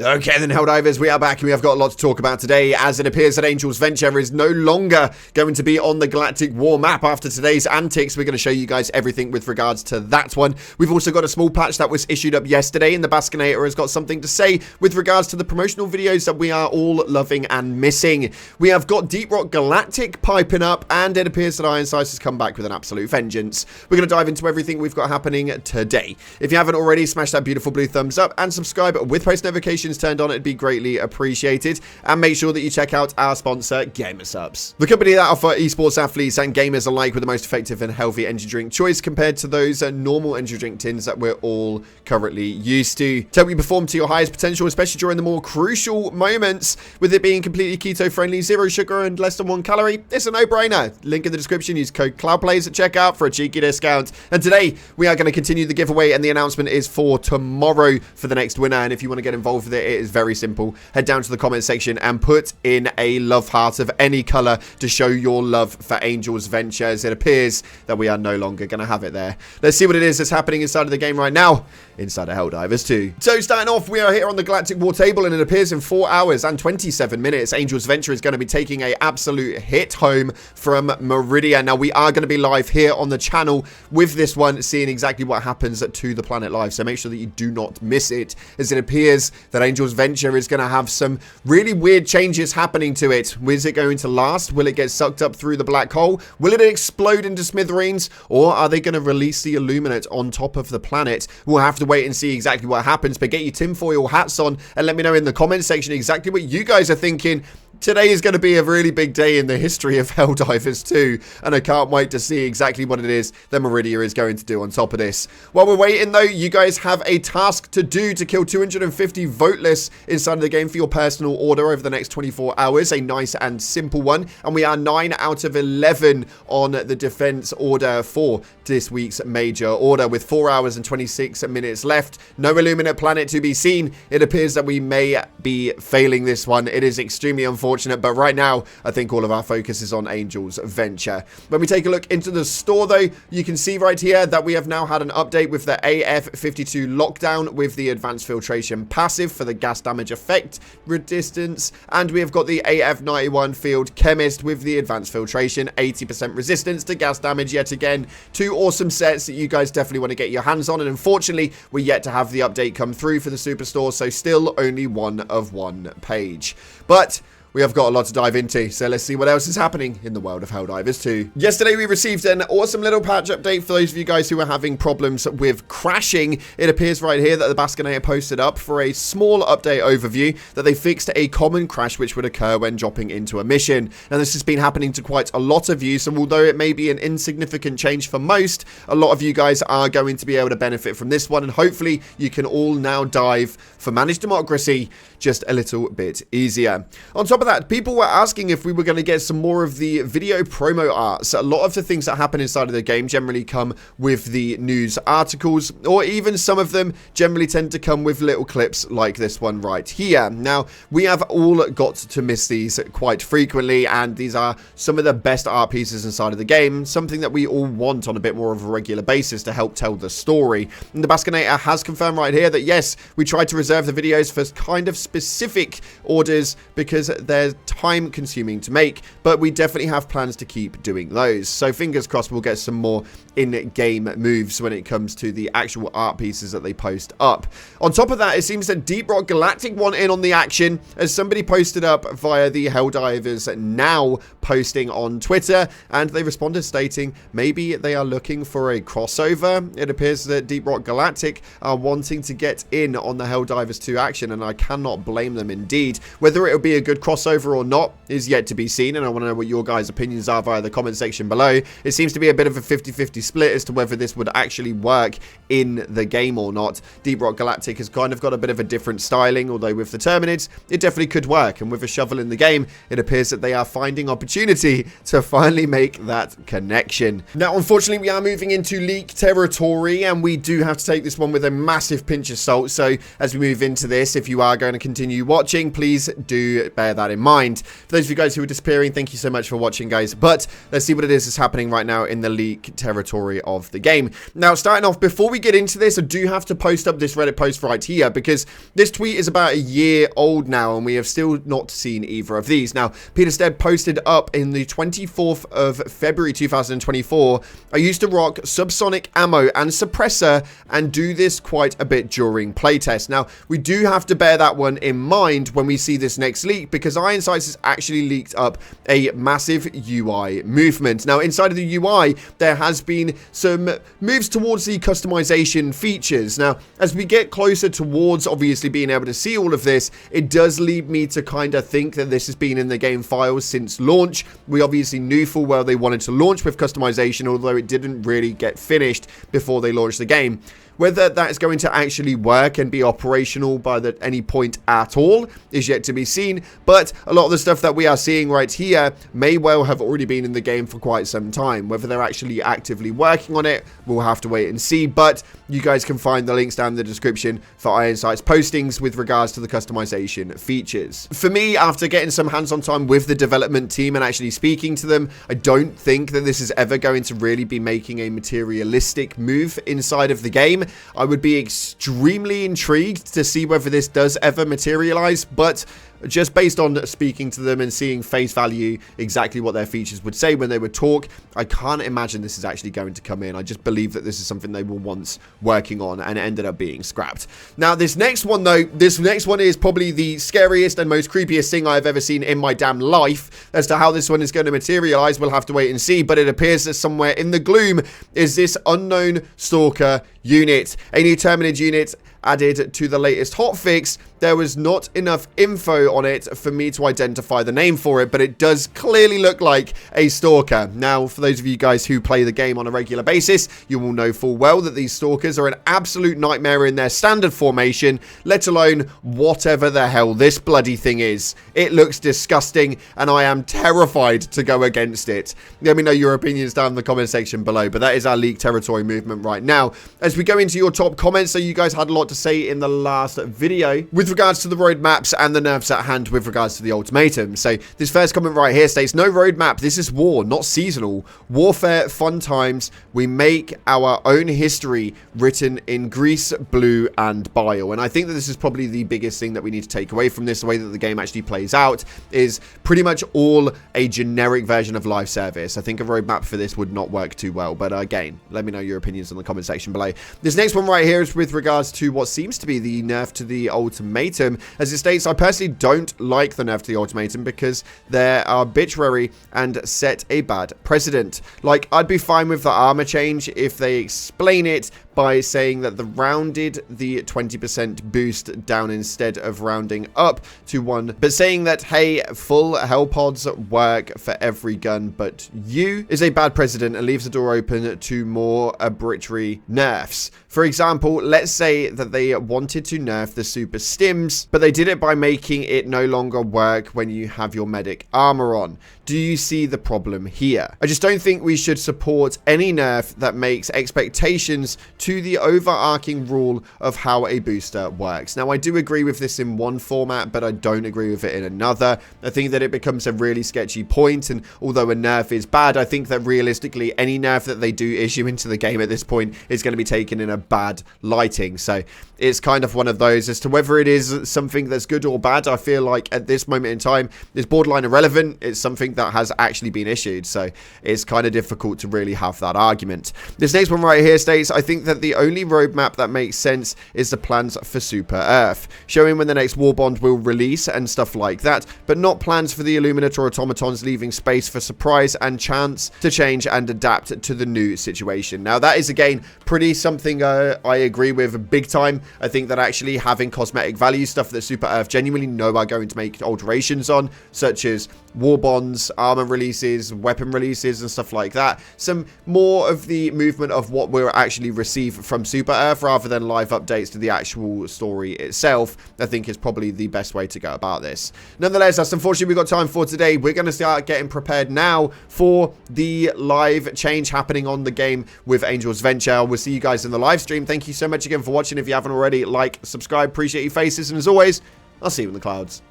Okay then, Helldivers, we are back and we have got a lot to talk about today, as it appears that Angel's Venture is no longer going to be on the Galactic War map after today's antics. We're going to show you guys everything with regards to that one. We've also got a small patch that was issued up yesterday, and the Baskinator has got something to say with regards to the promotional videos that we are all loving and missing. We have got Deep Rock Galactic piping up, and it appears that Iron Sights has come back with an absolute vengeance. We're going to dive into everything we've got happening today. If you haven't already, smash that beautiful blue thumbs up and subscribe with post notifications turned on. It'd be greatly appreciated, and make sure that you check out our sponsor Gamersubs, the company that offer esports athletes and gamers alike with the most effective and healthy energy drink choice compared to those normal energy drink tins that we're all currently used to help you perform to your highest potential, especially during the more crucial moments. With it being completely keto friendly, 0 sugar and less than 1 calorie, it's a no-brainer. Link in the description. Use code CloudPlays at checkout for a cheeky discount. And today we are going to continue the giveaway, and the announcement is for tomorrow for the next winner. And if you want to get involved with it, it is very simple. Head down to the comment section and put in a love heart of any color to show your love for Angel's Ventures. It appears that we are no longer going to have it there. Let's see what it is that's happening inside of the game right now, inside of Helldivers 2. So starting off, we are here on the Galactic War table, and it appears in 4 hours and 27 minutes, Angel's Venture is going to be taking a absolute hit home from Meridia. Now, we are going to be live here on the channel with this one, seeing exactly what happens to the planet live. So make sure that you do not miss it, as it appears that Angel's Venture is going to have some really weird changes happening to it. Is it going to last? Will it get sucked up through the black hole? Will it explode into smithereens? Or are they going to release the Illuminate on top of the planet? We'll have to wait and see exactly what happens, but get your tinfoil hats on and let me know in the comment section exactly what you guys are thinking. Today is going to be a really big day in the history of Helldivers 2, and I can't wait to see exactly what it is that Meridia is going to do on top of this. While we're waiting though, you guys have a task to do to kill 250 voteless inside of the game for your personal order over the next 24 hours. A nice and simple one, and we are 9 out of 11 on the defense order for this week's major order, with 4 hours and 26 minutes left. No Illuminate planet to be seen. It appears that we may be failing this one. It is extremely unfortunate, but right now I think all of our focus is on Angel's Venture. When we take a look into the store though, you can see right here that we have now had an update with the AF52 lockdown with the advanced filtration passive for the gas damage effect resistance, and we have got the AF91 field chemist with the advanced filtration 80% resistance to gas damage. Yet again, 2 awesome sets that you guys definitely want to get your hands on, and unfortunately we're yet to have the update come through for the superstore, so still only 1 of 1 page. But we have got a lot to dive into, so let's see what else is happening in the world of Helldivers 2. Yesterday, we received an awesome little patch update for those of you guys who are having problems with crashing. It appears right here that the Baskinator posted up for a small update overview that they fixed a common crash which would occur when dropping into a mission. Now, this has been happening to quite a lot of you, so although it may be an insignificant change for most, a lot of you guys are going to be able to benefit from this one, and hopefully you can all now dive for Managed Democracy just a little bit easier. On top of that, people were asking if we were going to get some more of the video promo arts. A lot of the things that happen inside of the game generally come with the news articles, or even some of them generally tend to come with little clips like this one right here. Now, we have all got to miss these quite frequently, and these are some of the best art pieces inside of the game, something that we all want on a bit more of a regular basis to help tell the story. And the Baskinator has confirmed right here that yes, we tried to reserve the videos for kind of specific orders because they're time consuming to make, but we definitely have plans to keep doing those. So fingers crossed we'll get some more in-game moves when it comes to the actual art pieces that they post up. On top of that, it seems that Deep Rock Galactic want in on the action, as somebody posted up via the Helldivers Now posting on Twitter, and they responded stating maybe they are looking for a crossover. It appears that Deep Rock Galactic are wanting to get in on the Helldivers 2 action, and I cannot blame them indeed. Whether it will be a good crossover or not is yet to be seen, and I want to know what your guys' opinions are via the comment section below. It seems to be a bit of a 50-50 split as to whether this would actually work in the game or not. Deep Rock Galactic has kind of got a bit of a different styling, although with the Terminids, it definitely could work, and with a shovel in the game, it appears that they are finding opportunity to finally make that connection. Now, unfortunately, we are moving into leak territory, and we do have to take this one with a massive pinch of salt, so as we move into this, if you are going to continue watching, please do bear that that in mind. For those of you guys who are disappearing, thank you so much for watching, guys. But let's see what it is that's happening right now in the leak territory of the game. Now, starting off, before we get into this, I do have to post up this Reddit post right here, because this tweet is about a year old now, and we have still not seen either of these. Now, Peter Stead posted up in the 24th of February 2024, I used to rock subsonic ammo and suppressor and do this quite a bit during playtest. Now, we do have to bear that one in mind when we see this next leak, because Iron Sights has actually leaked up a massive UI movement. Now, inside of the UI, there has been some moves towards the customization features. Now, as we get closer towards obviously being able to see all of this, it does lead me to kind of think that this has been in the game files since launch. We obviously knew full well they wanted to launch with customization, although it didn't really get finished before they launched the game. Whether that is going to actually work and be operational by any point at all is yet to be seen, but a lot of the stuff that we are seeing right here may well have already been in the game for quite some time. Whether they're actually actively working on it, we'll have to wait and see, but you guys can find the links down in the description for Iron Sights postings with regards to the customization features. For me, after getting some hands-on time with the development team and actually speaking to them, I don't think that this is ever going to really be making a materialistic move inside of the game. I would be extremely intrigued to see whether this does ever materialize, but just based on speaking to them and seeing face value exactly what their features would say when they would talk, I can't imagine this is actually going to come in. I just believe that this is something they were once working on and it ended up being scrapped. Now, this next one, though, this next one is probably the scariest and most creepiest thing I've ever seen in my damn life. As to how this one is going to materialize, we'll have to wait and see, but it appears that somewhere in the gloom is this unknown stalker unit, a new Terminid unit added to the latest hotfix. There was not enough info on it for me to identify the name for it, but it does clearly look like a stalker. Now, for those of you guys who play the game on a regular basis, you will know full well that these stalkers are an absolute nightmare in their standard formation, let alone whatever the hell this bloody thing is. It looks disgusting, and I am terrified to go against it. Let me know your opinions down in the comment section below, but that is our leak territory movement right now. As we go into your top comments, so you guys had a lot to say in the last video with regards to the roadmaps and the nerfs at hand with regards to the ultimatum. So this first comment right here states, no roadmap, this is war, not seasonal. Warfare, fun times, we make our own history written in grease, blue, and bile. And I think that this is probably the biggest thing that we need to take away from this, the way that the game actually plays out, is pretty much all a generic version of live service. I think a roadmap for this would not work too well, but again, let me know your opinions in the comment section below. This next one right here is with regards to what seems to be the nerf to the ultimatum. As it states, I personally don't like the nerf to the ultimatum because they're arbitrary and set a bad precedent. Like, I'd be fine with the armor change if they explain it by saying that the rounded the 20% boost down instead of rounding up to 1, but saying that, hey, full hell pods work for every gun but you is a bad precedent and leaves the door open to more arbitrary nerfs. For example, let's say that they wanted to nerf the super stims, but they did it by making it no longer work when you have your medic armor on. Do you see the problem here? I just don't think we should support any nerf that makes expectations to the overarching rule of how a booster works. Now, I do agree with this in one format, but I don't agree with it in another. I think that it becomes a really sketchy point, and although a nerf is bad, I think that realistically any nerf that they do issue into the game at this point is going to be taken in a bad lighting. So it's kind of one of those. As to whether it is something that's good or bad, I feel like at this moment in time it's borderline irrelevant. It's something that has actually been issued, so it's kind of difficult to really have that argument. This next one right here states, I think that the only roadmap that makes sense is the plans for Super Earth, showing when the next war bond will release and stuff like that, but not plans for the Illuminate or automatons, leaving space for surprise and chance to change and adapt to the new situation. Now, that is again pretty something I agree with big time. I think that actually having cosmetic value stuff that Super Earth genuinely know are going to make alterations on, such as war bonds, armor releases, weapon releases, and stuff like that. Some more of the movement of what we'll actually receive from Super Earth rather than live updates to the actual story itself, I think is probably the best way to go about this. Nonetheless, that's unfortunately we've got time for today. We're going to start getting prepared now for the live change happening on the game with Angel's Venture. We'll see you guys in the live stream. Thank you so much again for watching. If you haven't already, like, subscribe, appreciate your faces, and as always, I'll see you in the clouds.